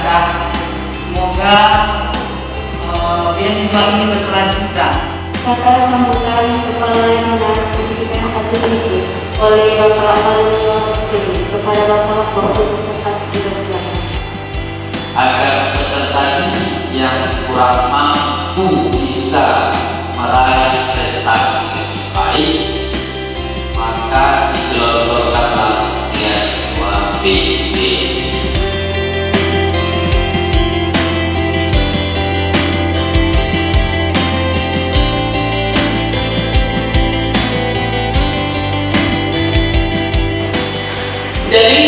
Bapak. Semoga beasiswa ini berkelanjutan. Kata sambutan Kepala Dinas Pendidikan Akademik oleh Bapak Alun kepada Bapak Guru peserta didik. Agar peserta didik yang kurang mampu bisa meraih prestasi lebih baik, maka digelontorkanlah beasiswa PIB. Jadi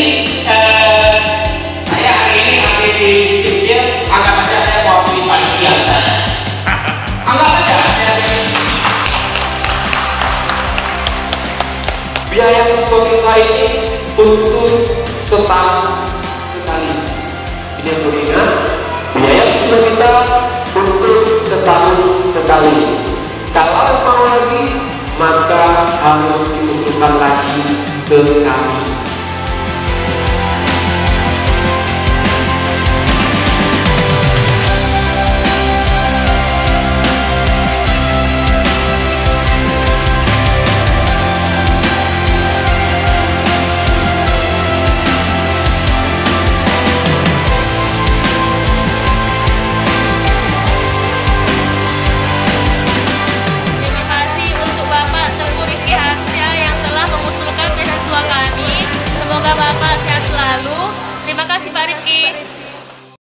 saya hari ini ambil di sipil, anggap saja saya mewakili panitia saja. Anggap saja biaya siswa kita ini untuk setahun sekali. Ini yang ingat, biaya siswa kita untuk setahun sekali. Kalau mau lagi, maka harus diusulkan lagi ke kami. Semoga Bapak sehat selalu. Terima kasih Pak Rifki.